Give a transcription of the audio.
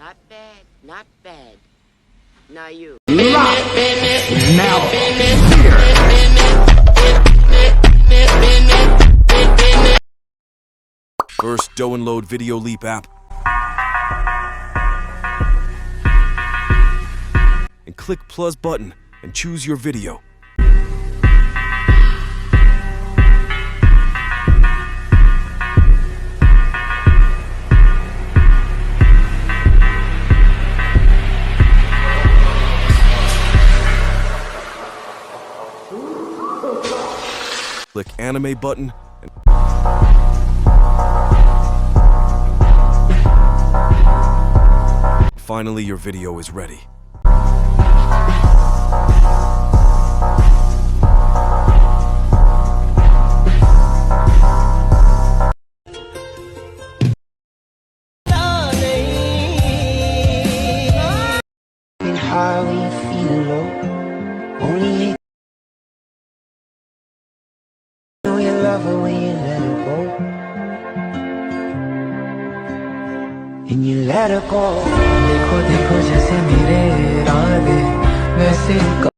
Not bad, not bad. Now you. Now First, download Video Leap app and click plus button and choose your video. Click anime button and finally your video is ready. High when you feel low. Only know you love her when you let her go. And you let her go. देखो देखो जैसे मेरे इरादे वैसे